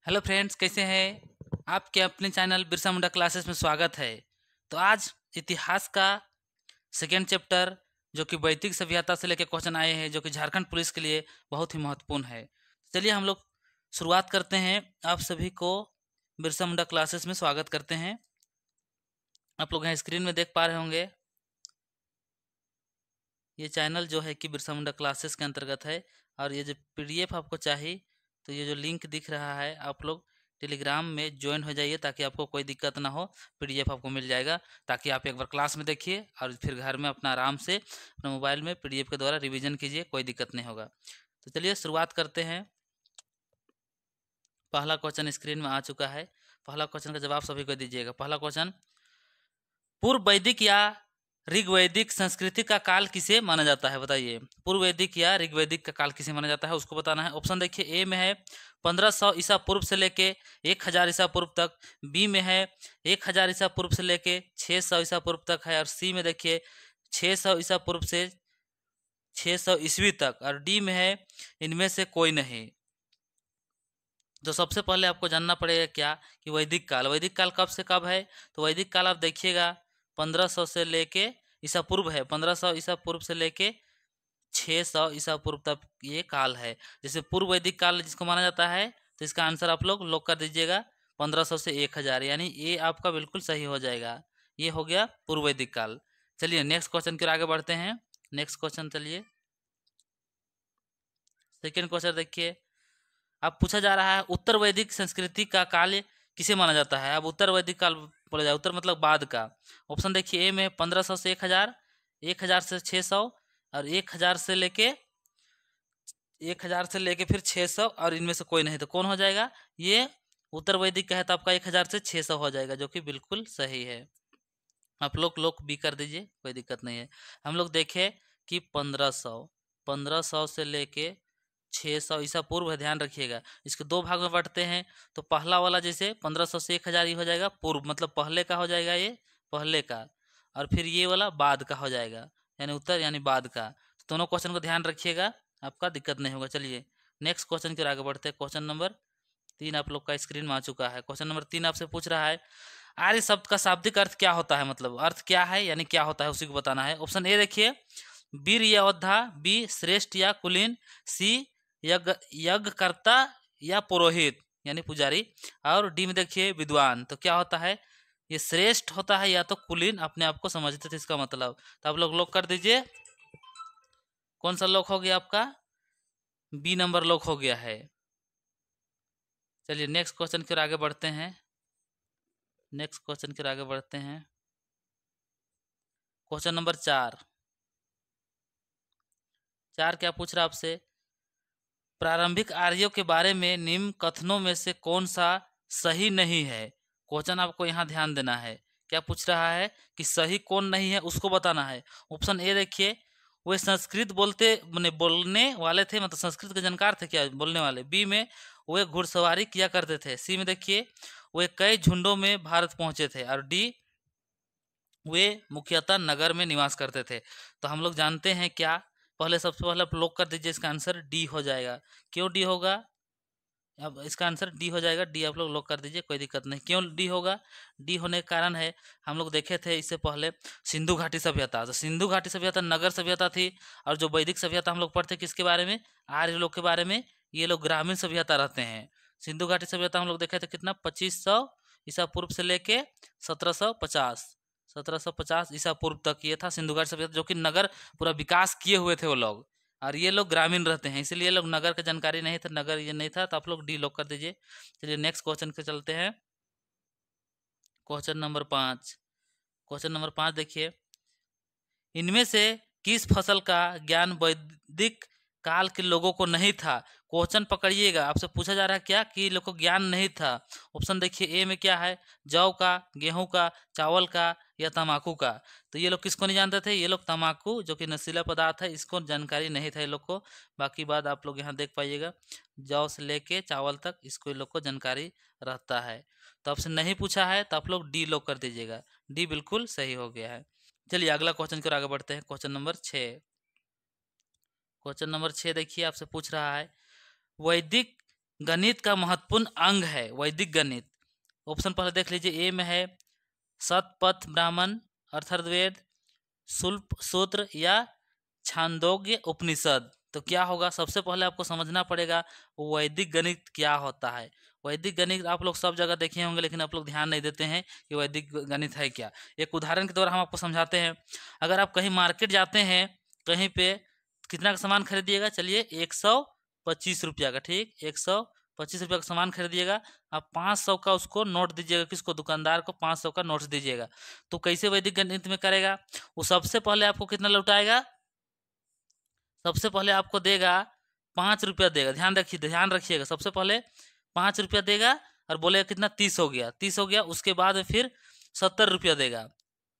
Hello friends, कैसे हैं? आपके अपने चैनल बिरसा मुंडा क्लासेस में स्वागत है। तो आज इतिहास का सेकेंड चैप्टर जो कि वैदिक सभ्यता से लेकर क्वेश्चन आए हैं, जो कि झारखंड पुलिस के लिए बहुत ही महत्वपूर्ण है। चलिए हम लोग शुरुआत करते हैं। आप सभी को बिरसा मुंडा क्लासेस में स्वागत करते हैं। आप लोग यहाँ स्क्रीन में देख पा रहे होंगे, ये चैनल जो है कि बिरसा मुंडा क्लासेस के अंतर्गत है। और ये जो पीडीएफ आपको चाहिए, तो ये जो लिंक दिख रहा है, आप लोग टेलीग्राम में ज्वाइन हो जाइए ताकि आपको कोई दिक्कत ना हो। पीडीएफ आपको मिल जाएगा ताकि आप एक बार क्लास में देखिए और फिर घर में अपना आराम से अपने मोबाइल में पीडीएफ के द्वारा रिवीजन कीजिए, कोई दिक्कत नहीं होगा। तो चलिए शुरुआत करते हैं। पहला क्वेश्चन स्क्रीन में आ चुका है। पहला क्वेश्चन का जवाब सभी को दीजिएगा। पहला क्वेश्चन, पूर्व वैदिक या ऋग्वैदिक संस्कृति का काल किसे माना जाता है? बताइए, पूर्व वैदिक या ऋग्वैदिक का काल किसे माना जाता है, उसको बताना है। ऑप्शन देखिए, ए में है 1500 ईसा पूर्व से लेके 1000 ईसा पूर्व तक, बी में है 1000 ईसा पूर्व से लेके 600 ईसा पूर्व तक है, और सी में देखिए 600 ईसा पूर्व से 600 ईस्वी तक, और डी में है इनमें से कोई नहीं। तो सबसे पहले आपको जानना पड़ेगा क्या कि वैदिक काल कब से कब है। तो वैदिक काल आप देखिएगा 1500 से लेके ईसा पूर्व है, 1500 ईसा पूर्व से लेके 600 ईसा पूर्व तक ये काल है। जैसे पूर्व वैदिक काल जिसको माना जाता है, तो इसका आंसर आप लोग लॉक कर दीजिएगा 1500 से 1000, यानी ये आपका बिल्कुल सही हो जाएगा। ये हो गया पूर्व वैदिक काल। चलिए नेक्स्ट क्वेश्चन की ओर आगे बढ़ते हैं। नेक्स्ट क्वेश्चन, चलिए सेकेंड क्वेश्चन देखिए। अब पूछा जा रहा है उत्तर वैदिक संस्कृति का काल किसे माना जाता है। अब उत्तर वैदिक काल बोला जाए, उत्तर मतलब बाद का। ऑप्शन देखिए, ए में 1500 से 1000, 1000 से 600, और 1000 से लेके फिर 600, और इनमें से कोई नहीं। तो कौन हो जाएगा? ये उत्तर वैदिक का है, तो आपका 1000 से 600 हो जाएगा, जो कि बिल्कुल सही है। आप लोग भी कर दीजिए, कोई दिक्कत नहीं है। हम लोग देखें कि 1500 से लेके 600 ईसा पूर्व है, ध्यान रखिएगा। इसके दो भाग में बांटते हैं। तो पहला वाला जैसे 1500 से 1000 ही हो जाएगा, पूर्व मतलब पहले का हो जाएगा, ये पहले का। और फिर ये वाला बाद का हो जाएगा, यानी उत्तर यानी बाद का। तो दोनों क्वेश्चन को ध्यान रखिएगा, आपका दिक्कत नहीं होगा। चलिए नेक्स्ट क्वेश्चन की ओर आगे बढ़ते हैं। क्वेश्चन नंबर 3 आप लोग का स्क्रीन में आ चुका है। क्वेश्चन नंबर 3 आपसे पूछ रहा है आर्य शब्द का शाब्दिक अर्थ क्या होता है, मतलब अर्थ क्या है यानी क्या होता है, उसी को बताना है। ऑप्शन ए देखिए, वीर या योद्धा, बी श्रेष्ठ या कुलीन, सी यज्ञकर्ता या पुरोहित यानी पुजारी, और डी में देखिए विद्वान। तो क्या होता है? ये श्रेष्ठ होता है या तो कुलीन, अपने आप को समझते थे इसका मतलब। तो आप लोग लॉक कर दीजिए। कौन सा लॉक हो गया आपका? बी नंबर लॉक हो गया है। चलिए नेक्स्ट क्वेश्चन की ओर आगे बढ़ते हैं। नेक्स्ट क्वेश्चन की ओर आगे बढ़ते हैं। क्वेश्चन नंबर 4 क्या पूछ रहा है आपसे? प्रारंभिक आर्यों के बारे में निम्न कथनों में से कौन सा सही नहीं है? क्वेश्चन आपको यहाँ ध्यान देना है। क्या पूछ रहा है कि सही कौन नहीं है, उसको बताना है। ऑप्शन ए देखिए, वे संस्कृत बोलने वाले थे, मतलब संस्कृत के जानकार थे क्या बोलने वाले। बी में वे घुड़सवारी किया करते थे। सी में देखिए वे कई झुंडों में भारत पहुंचे थे, और डी वे मुख्यतः नगर में निवास करते थे। तो हम लोग जानते हैं क्या, पहले सबसे पहले आप लॉक कर दीजिए, इसका आंसर डी हो जाएगा। क्यों डी होगा? अब इसका आंसर डी हो जाएगा। डी आप लोग लॉक कर दीजिए, कोई दिक्कत नहीं। क्यों डी होगा? डी होने का कारण है, हम लोग देखे थे इससे पहले सिंधु घाटी सभ्यता। तो सिंधु घाटी सभ्यता नगर सभ्यता थी, और जो वैदिक सभ्यता हम लोग पढ़ते किसके बारे में? आर्य लोग के बारे में। ये लोग ग्रामीण सभ्यता रहते हैं। सिंधु घाटी सभ्यता हम लोग देखे थे कितना, 2500 ईसा पूर्व से लेके 1750 ईसा पूर्व तक ये था सिंधु घाटी सभ्यता, जो कि नगर पूरा विकास किए हुए थे वो लोग। और ये लोग ग्रामीण रहते हैं, इसलिए लोग नगर का जानकारी नहीं था, नगर ये नहीं था। तो आप लोग डी लॉक कर दीजिए। चलिए नेक्स्ट क्वेश्चन पे चलते हैं। क्वेश्चन नंबर 5 देखिए, इनमें से किस फसल का ज्ञान वैदिक काल के लोगों को नहीं था? क्वेश्चन पकड़िएगा, आपसे पूछा जा रहा है क्या कि लोगों को ज्ञान नहीं था। ऑप्शन देखिए, ए में क्या है, जौ का, गेहूं का, चावल का, या तंबाकू का। तो ये लोग किसको नहीं जानते थे? ये लोग तंबाकू जो कि नशीला पदार्थ है, इसको जानकारी नहीं था ये लोग को। बाकी बात आप लोग यहाँ देख पाइएगा, जौ से लेके चावल तक इसको ये लोग को जानकारी रहता है। तो आपसे नहीं पूछा है, तो आप लोग डी लॉक कर दीजिएगा। डी बिल्कुल सही हो गया है। चलिए अगला क्वेश्चन की ओर आगे बढ़ते हैं। क्वेश्चन नंबर 6 देखिए, आपसे पूछ रहा है वैदिक गणित का महत्वपूर्ण अंग है वैदिक गणित? ऑप्शन पहले देख लीजिए, ए में है शतपथ ब्राह्मण, अथर्ववेद, शुल्प सूत्र या छांदोग्य उपनिषद। तो क्या होगा, सबसे पहले आपको समझना पड़ेगा वैदिक गणित क्या होता है। वैदिक गणित आप लोग सब जगह देखे होंगे, लेकिन आप लोग ध्यान नहीं देते हैं कि वैदिक गणित है क्या। एक उदाहरण के द्वारा हम आपको समझाते हैं। अगर आप कहीं मार्केट जाते हैं, कहीं पे कितना का सामान खरीदिएगा, चलिए 125 रुपया का, ठीक, 125 रुपया का सामान खरीदिएगा। आप 500 का उसको नोट दीजिएगा, किसको, दुकानदार को 500 का नोट दीजिएगा। तो कैसे वैदिक गणित में करेगा, वो सबसे पहले आपको कितना लौटाएगा, सबसे पहले आपको देगा 5 रुपया देगा। ध्यान रखिएगा, सबसे पहले 5 रुपया देगा और बोलेगा कितना, 30 हो गया, 30 हो गया। उसके बाद में फिर 70 रुपया देगा,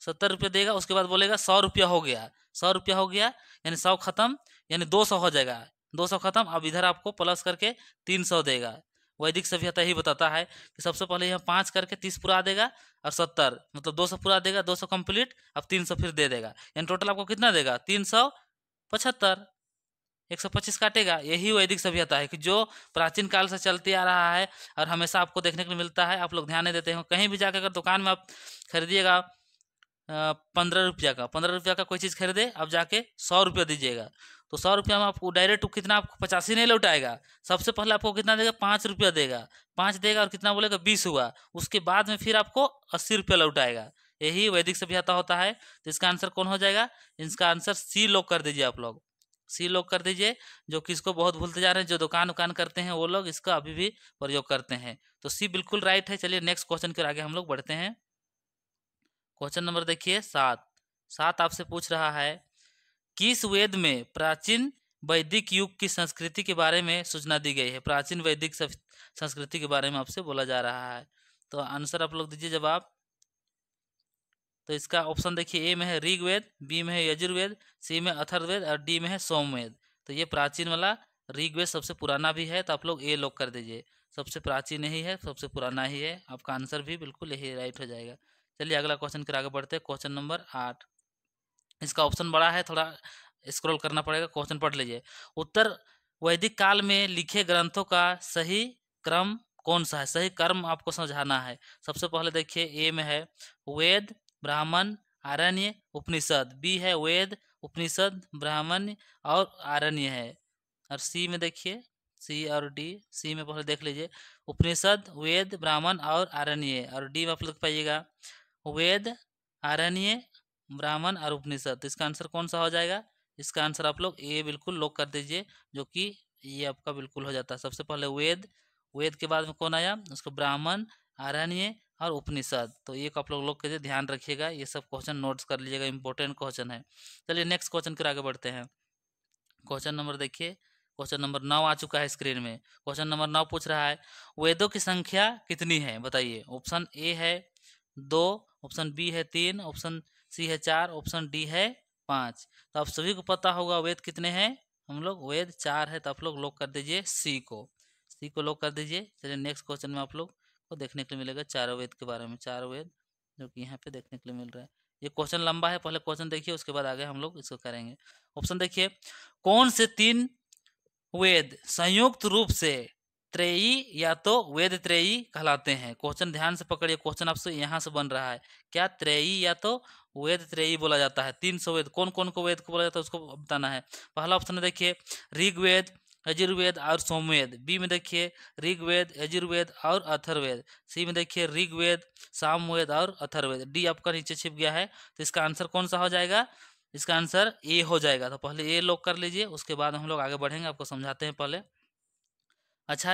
70 रुपया देगा। उसके बाद बोलेगा 100 रुपया हो गया, 100 रुपया हो गया, यानी 100 खत्म, यानी 200 हो जाएगा, 200 खत्म। अब इधर आपको प्लस करके 300 देगा। वैदिक सभ्यता ही बताता है कि सबसे पहले यह 5 करके 30 पूरा देगा, और 70 मतलब 200 पूरा देगा, 200 कंप्लीट, अब 300 फिर दे देगा, यानी टोटल आपको कितना देगा, 375। 125 काटेगा। यही वैदिक सभ्यता है कि जो प्राचीन काल से चलते आ रहा है और हमेशा आपको देखने को मिलता है। आप लोग ध्यान नहीं देते हो, कहीं भी जाकर अगर दुकान में आप खरीदिएगा 15 रुपया का, 15 रुपया का कोई चीज़ खरीदे, आप जाके 100 रुपया दीजिएगा, तो 100 रुपया में आपको डायरेक्ट कितना, आपको 85 नहीं लौटाएगा। सबसे पहले आपको कितना देगा, 5 रुपया देगा, 5 देगा और कितना बोलेगा, 20 हुआ। उसके बाद में फिर आपको 80 रुपया लौटाएगा। यही वैदिक सभ्यता होता है। तो इसका आंसर कौन हो जाएगा, इसका आंसर सी लोग कर दीजिए, आप लोग सी लोग कर दीजिए। जो कि इसको बहुत भूलते जा रहे हैं, जो दुकान उकान करते हैं वो लोग इसका अभी भी प्रयोग करते हैं। तो सी बिल्कुल राइट है। चलिए नेक्स्ट क्वेश्चन के आगे हम लोग बढ़ते हैं। क्वेश्चन नंबर देखिए 7 आपसे पूछ रहा है, किस वेद में प्राचीन वैदिक युग की संस्कृति के बारे में सूचना दी गई है। प्राचीन वैदिक संस्कृति के बारे में आपसे बोला जा रहा है। तो आंसर आप लोग दीजिए जवाब। तो इसका ऑप्शन देखिए, ए में है ऋग्वेद, बी में है यजुर्वेद, सी में अथर्ववेद और डी में है सोमवेद। तो ये प्राचीन वाला ऋग्वेद सबसे पुराना भी है, तो आप लोग ए लोग कर दीजिए। सबसे प्राचीन यही है, सबसे पुराना ही है। आपका आंसर भी बिल्कुल यही राइट हो जाएगा। चलिए अगला क्वेश्चन के आगे बढ़ते हैं। क्वेश्चन नंबर 8, इसका ऑप्शन बड़ा है, थोड़ा स्क्रॉल करना पड़ेगा, क्वेश्चन पढ़ लीजिए। उत्तर वैदिक काल में लिखे ग्रंथों का सही क्रम कौन सा है, सही क्रम आपको समझाना है। सबसे पहले देखिए, ए में है वेद, ब्राह्मण, आरण्य, उपनिषद। बी है वेद, उपनिषद, ब्राह्मण और आरण्य है। और सी में देखिए, सी और डी, सी में पहले देख लीजिए, उपनिषद, वेद, ब्राह्मण और आरण्य। और डी में आप लोग पाइएगा वेद, आरण्य, ब्राह्मण और उपनिषद। तो इसका आंसर कौन सा हो जाएगा, इसका आंसर आप लोग ए बिल्कुल लॉक कर दीजिए, जो कि ये आपका बिल्कुल हो जाता है। सबसे पहले वेद, वेद के बाद में कौन आया, उसको ब्राह्मण, आरण्य और उपनिषद। तो ये आप लोग के ध्यान रखिएगा, ये सब क्वेश्चन नोट्स कर लीजिएगा, इंपॉर्टेंट क्वेश्चन है। चलिए नेक्स्ट क्वेश्चन के आगे बढ़ते हैं। क्वेश्चन नंबर देखिए, क्वेश्चन नंबर 9 आ चुका है स्क्रीन में। क्वेश्चन नंबर 9 पूछ रहा है, वेदों की संख्या कितनी है, बताइए। ऑप्शन ए है 2, ऑप्शन बी है 3, ऑप्शन सी है 4, ऑप्शन डी है 5। तो आप सभी को पता होगा वेद कितने हैं, हम लोग वेद 4 है। तो आप लोग कर दीजिए सी को, सी को लॉक कर दीजिए। चलिए नेक्स्ट क्वेश्चन में आप लोग को देखने के लिए मिलेगा चारों वेद के बारे में, चारों वेद जो कि यहाँ पे देखने के लिए मिल रहा है। ये क्वेश्चन लंबा है, पहले क्वेश्चन देखिए, उसके बाद आगे हम लोग इसको करेंगे। ऑप्शन देखिए, कौन से 3 वेद संयुक्त रूप से त्रयी या तो वेद त्रयी कहलाते हैं। क्वेश्चन ध्यान से पकड़िए, क्वेश्चन आपसे यहाँ से बन रहा है, क्या त्रयी या तो वेद त्रयी बोला जाता है। 300 वेद, कौन कौन को वेद को बोला जाता है उसको बताना है। पहला ऑप्शन देखिए ऋग्वेद, यजुर्वेद और सोमवेद। बी में देखिए ऋग्वेद, यजुर्वेद और अथर्ववेद। सी में देखिए ऋग्वेद, सामवेद और अथर्ववेद। डी आपका नीचे छिप गया है, तो इसका आंसर कौन सा हो जाएगा, इसका आंसर ए हो जाएगा। तो पहले ए लोग कर लीजिए, उसके बाद हम लोग आगे बढ़ेंगे, आपको समझाते हैं पहले। अच्छा,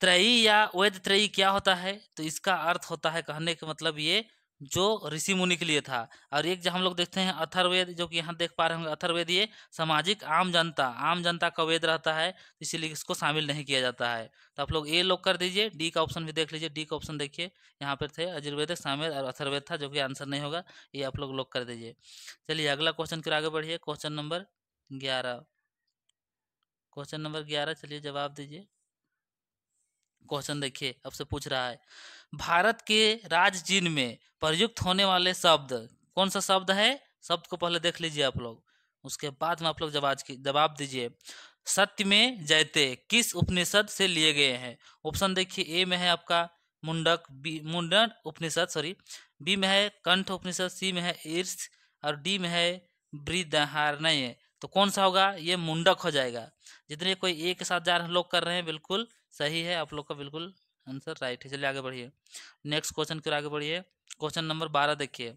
त्रयी या वेद त्रयी क्या होता है, तो इसका अर्थ होता है, कहने का मतलब ये जो ऋषि मुनि के लिए था। और एक जो हम लोग देखते हैं अथर्ववेद, जो कि यहाँ देख पा रहे होंगे, अथर्ववेद ये सामाजिक आम जनता का वेद रहता है, इसीलिए इसको शामिल नहीं किया जाता है। तो आप लोग ए लोग कर दीजिए। डी का ऑप्शन भी देख लीजिए, डी का ऑप्शन देखिए, यहाँ पर थे यजुर्वेद, सामवेद और अथर्ववेद था, जो कि आंसर नहीं होगा, ये आप लोग कर दीजिए। चलिए अगला क्वेश्चन के आगे बढ़िए। क्वेश्चन नंबर 11, क्वेश्चन नंबर 11, चलिए जवाब दीजिए। क्वेश्चन देखिए आपसे पूछ रहा है, भारत के राज्य चिन्ह में प्रयुक्त होने वाले शब्द कौन सा शब्द है। शब्द को पहले देख लीजिए आप लोग, उसके बाद में आप लोग जवाब दीजिए। सत्य में जयते किस उपनिषद से लिए गए हैं? ऑप्शन देखिए, ए में है आपका मुंडक, बी मुंडन उपनिषद सॉरी, बी में है कंठ उपनिषद, सी में है ईर्ष और डी में है बृहदारण्यक। तो कौन सा होगा? ये मुंडक हो जाएगा। जितने कोई ए के साथ जा रहे लोग कर रहे हैं बिल्कुल सही है, आप लोग का बिल्कुल आंसर राइट है। चलिए आगे बढ़िए, नेक्स्ट क्वेश्चन की ओर आगे बढ़िए। क्वेश्चन नंबर 12 देखिए,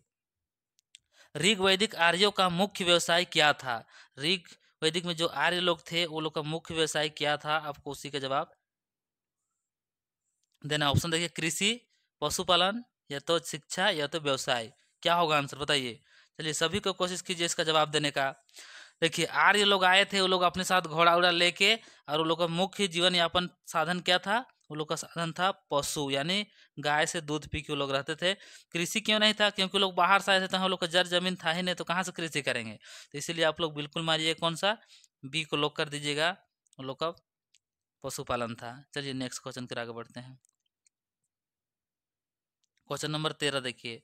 ऋग वैदिक आर्यों का मुख्य व्यवसाय क्या था? ऋग वैदिक में जो आर्य लोग थे वो लोग का मुख्य व्यवसाय क्या था? आपको उसी का जवाब देना। ऑप्शन देखिए, कृषि, पशुपालन, या तो शिक्षा, या तो व्यवसाय। क्या होगा आंसर बताइए। चलिए सभी को कोशिश कीजिए इसका जवाब देने का। देखिए आर्य लोग आए थे, वो लोग अपने साथ घोड़ा उड़ा लेके, और वो लोग का मुख्य जीवन यापन साधन क्या था? वो लोग का साधन था पशु, यानी गाय से दूध पी के वो लोग रहते थे। कृषि क्यों नहीं था? क्योंकि लोग बाहर से आए थे, तो हम लोग का जर जमीन था ही नहीं, तो कहाँ से कृषि करेंगे? तो इसीलिए आप लोग बिल्कुल मारिए कौन सा, बी को लॉक कर दीजिएगा, वो लोग का पशुपालन था। चलिए नेक्स्ट क्वेश्चन की ओर आगे बढ़ते हैं। क्वेश्चन नंबर 13 देखिए,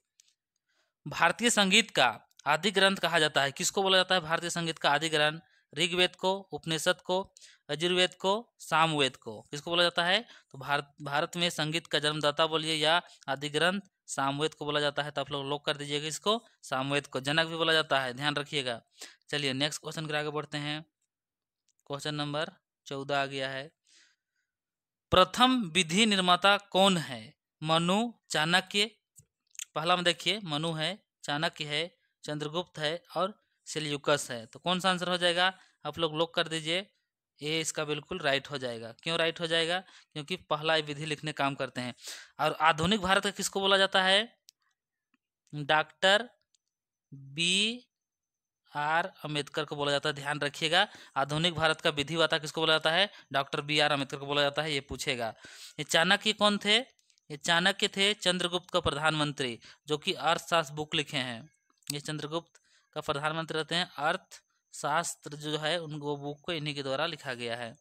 भारतीय संगीत का आदि ग्रंथ कहा जाता है, किसको बोला जाता है भारतीय संगीत का आदि ग्रंथ? ऋग्वेद को, उपनिषद को, यजुर्वेद को, सामवेद को? किसको बोला जाता है? तो भारत में संगीत का जन्मदाता बोलिए या आदि ग्रंथ सामवेद को बोला जाता है। तो आप लोग लॉक कर दीजिएगा इसको, सामवेद को। जनक भी बोला जाता है, ध्यान रखिएगा। चलिए नेक्स्ट क्वेश्चन के आगे बढ़ते हैं। क्वेश्चन नंबर 14 आ गया है, प्रथम विधि निर्माता कौन है? मनु, चाणक्य? पहला में देखिए, मनु है, चाणक्य है, चंद्रगुप्त है और सेल्यूकस है। तो कौन सा आंसर हो जाएगा? आप लोग लॉक कर दीजिए, ये इसका बिल्कुल राइट हो जाएगा। क्यों राइट हो जाएगा? क्योंकि पहला विधि लिखने काम करते हैं। और आधुनिक भारत का किसको बोला जाता है? डॉक्टर बी आर अम्बेडकर को बोला जाता है, ध्यान रखिएगा। आधुनिक भारत का विधिवता किसको बोला जाता है? डॉक्टर बी आर अम्बेडकर को बोला जाता है, ये पूछेगा। ये चाणक्य कौन थे? ये चाणक्य थे चंद्रगुप्त का प्रधानमंत्री, जो कि अर्थशास्त्र बुक लिखे हैं। ये चंद्रगुप्त का प्रधानमंत्री रहते हैं। अर्थशास्त्र जो है उनको बुक को इन्हीं के द्वारा लिखा गया है।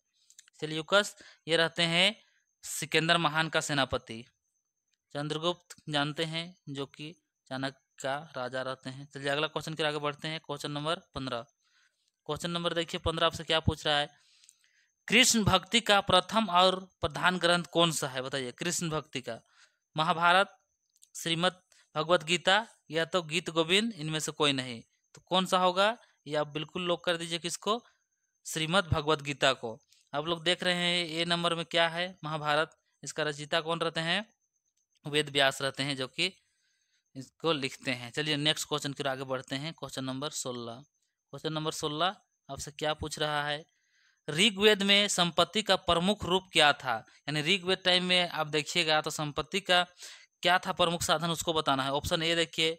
सेल्यूकस ये रहते हैं सिकंदर महान का सेनापति। चंद्रगुप्त जानते हैं जो कि चाणक्य का राजा रहते हैं। चलिए अगला क्वेश्चन के आगे बढ़ते हैं। Question number 15। क्वेश्चन नंबर देखिए 15 आपसे क्या पूछ रहा है, कृष्ण भक्ति का प्रथम और प्रधान ग्रंथ कौन सा है? बताइए। कृष्ण भक्ति का महाभारत, श्रीमद् भगवत गीता, या तो गीत गोविंद, इनमें से कोई नहीं। तो कौन सा होगा? ये आप बिल्कुल लॉक कर दीजिए किसको? श्रीमद् भगवत गीता को। आप लोग देख रहे हैं ए नंबर में क्या है? महाभारत। इसका रचयिता कौन रहते हैं? वेद व्यास रहते हैं, जो कि इसको लिखते हैं। चलिए नेक्स्ट क्वेश्चन की ओर आगे बढ़ते हैं। Question number 16। क्वेश्चन नंबर 16 आपसे क्या पूछ रहा है, ऋग्वेद में संपत्ति का प्रमुख रूप क्या था? यानी ऋग्वेद टाइम में आप देखिएगा तो संपत्ति का क्या था प्रमुख साधन, उसको बताना है। ऑप्शन ए देखिए,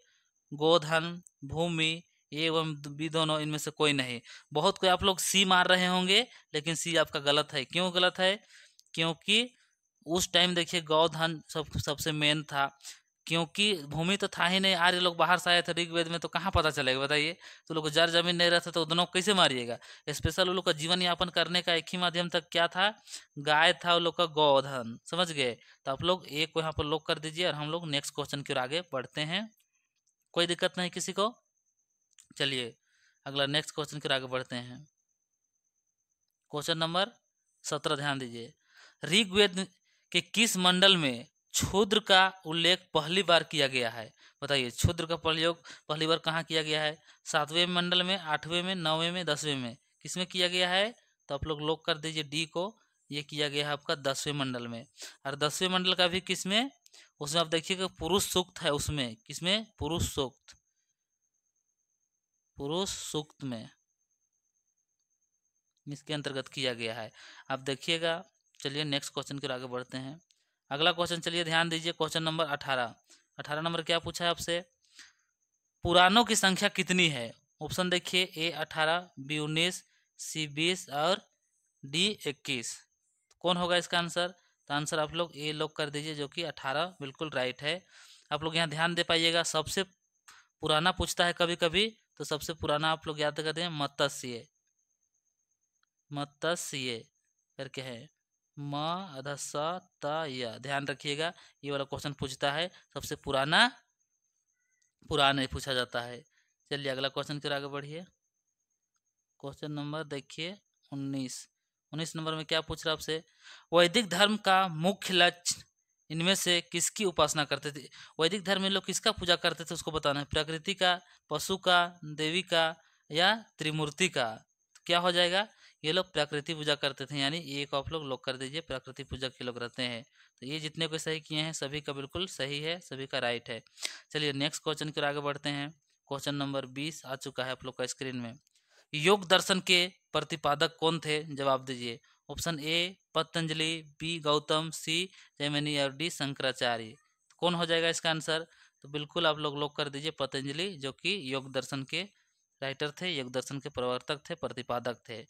गोधन, भूमि, एवं बी दोनों, इनमें से कोई नहीं। बहुत कोई आप लोग सी मार रहे होंगे, लेकिन सी आपका गलत है। क्यों गलत है? क्योंकि उस टाइम देखिए गौधन सबसे मेन था। क्योंकि भूमि तो था ही नहीं, आर्य लोग बाहर से आए थे ऋग्वेद में, तो कहाँ पता चलेगा बताइए। तो लोग जर जमीन नहीं रहते तो दोनों को कैसे मारिएगा? स्पेशल वो लोग का जीवन यापन करने का एक ही माध्यम तक क्या था? गाय था वो लोग का, गोधन। समझ गए? तो आप लोग एक को यहाँ पर लॉक कर दीजिए और हम लोग नेक्स्ट क्वेश्चन की ओर आगे बढ़ते हैं। कोई दिक्कत नहीं किसी को? चलिए अगला नेक्स्ट क्वेश्चन की ओर आगे बढ़ते हैं। क्वेश्चन नंबर 17 ध्यान दीजिए, ऋग्वेद के किस मंडल में क्षुद्र का उल्लेख पहली बार किया गया है? बताइए, क्षुद्र का प्रयोग पहली बार कहाँ किया गया है? 7वें मंडल में, 8वें में, 9वें में, 10वें में? किसमें किया गया है? तो आप लोग लॉक कर दीजिए डी को, ये किया गया है आपका 10वें मंडल में। और 10वें मंडल का भी किसमें? उसमें आप देखिएगा पुरुष सूक्त है उसमें। किसमें? पुरुष सूक्त, पुरुष सूक्त में इसके अंतर्गत किया गया है, आप देखिएगा। चलिए नेक्स्ट क्वेश्चन की ओर आगे बढ़ते हैं। अगला क्वेश्चन चलिए ध्यान दीजिए, क्वेश्चन नंबर 18। 18 नंबर क्या पूछा है आपसे, पुराणों की संख्या कितनी है? ऑप्शन देखिए, ए 18, बी 19, सी 20 और डी 21। कौन होगा इसका आंसर? तो आंसर आप लोग ए लॉक कर दीजिए, जो कि 18 बिल्कुल राइट है। आप लोग यहाँ ध्यान दे पाइएगा, सबसे पुराना पूछता है कभी कभी, तो सबसे पुराना आप लोग याद कर दें मत्स्य, मत्स्य करके है, म अधा स त य। ध्यान रखिएगा, ये वाला क्वेश्चन पूछता है सबसे पुराना, पुराना ही पूछा जाता है। चलिए अगला क्वेश्चन की ओर आगे बढ़िए। क्वेश्चन नंबर देखिए 19। 19 नंबर में क्या पूछ रहा है आपसे, वैदिक धर्म का मुख्य लक्ष्य इनमें से किसकी उपासना करते थे। वैदिक धर्म में लोग किसका पूजा करते थे उसको बताना है, प्रकृति का, पशु का, देवी का या त्रिमूर्ति का। तो क्या हो जाएगा, ये लोग प्रकृति पूजा करते थे, यानी एक आप लोग लॉक कर दीजिए, प्रकृति पूजा के लोग रहते हैं। तो ये जितने को सही किए हैं सभी का बिल्कुल सही है, सभी का राइट है। चलिए नेक्स्ट क्वेश्चन की ओर आगे बढ़ते हैं। क्वेश्चन नंबर 20 आ चुका है आप लोग का स्क्रीन में। योग दर्शन के प्रतिपादक कौन थे, जवाब दीजिए। Option A Patanjali, B Gautam, C Jaimini और डी शंकराचार्य। कौन हो जाएगा इसका आंसर, तो बिल्कुल आप लोग लॉक कर दीजिए पतंजलि, जो कि योग दर्शन के राइटर थे, योग दर्शन के प्रवर्तक थे, प्रतिपादक थे।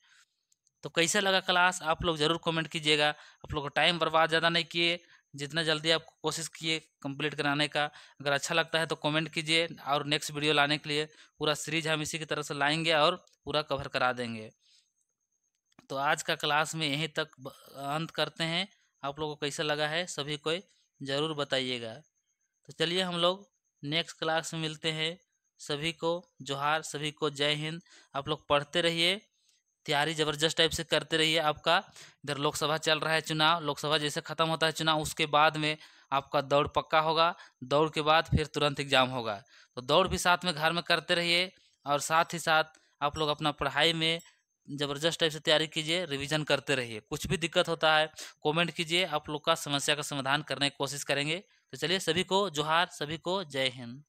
तो कैसे लगा क्लास आप लोग जरूर कमेंट कीजिएगा। आप लोग टाइम बर्बाद ज़्यादा नहीं किए, जितना जल्दी आप कोशिश किए कंप्लीट कराने का। अगर अच्छा लगता है तो कमेंट कीजिए, और नेक्स्ट वीडियो लाने के लिए पूरा सीरीज हम इसी की तरह से लाएंगे और पूरा कवर करा देंगे। तो आज का क्लास में यहीं तक अंत करते हैं। आप लोगों को कैसा लगा है सभी को ज़रूर बताइएगा। तो चलिए हम लोग नेक्स्ट क्लास में मिलते हैं। सभी को जोहार, सभी को जय हिंद। आप लोग पढ़ते रहिए, तैयारी ज़बरदस्त टाइप से करते रहिए। आपका इधर लोकसभा चल रहा है चुनाव, लोकसभा जैसे ख़त्म होता है चुनाव उसके बाद में आपका दौड़ पक्का होगा, दौड़ के बाद फिर तुरंत एग्जाम होगा। तो दौड़ भी साथ में घर में करते रहिए, और साथ ही साथ आप लोग अपना पढ़ाई में ज़बरदस्त टाइप से तैयारी कीजिए, रिवीजन करते रहिए। कुछ भी दिक्कत होता है कमेंट कीजिए, आप लोग का समस्या का समाधान करने की कोशिश करेंगे। तो चलिए सभी को जोहार, सभी को जय हिंद।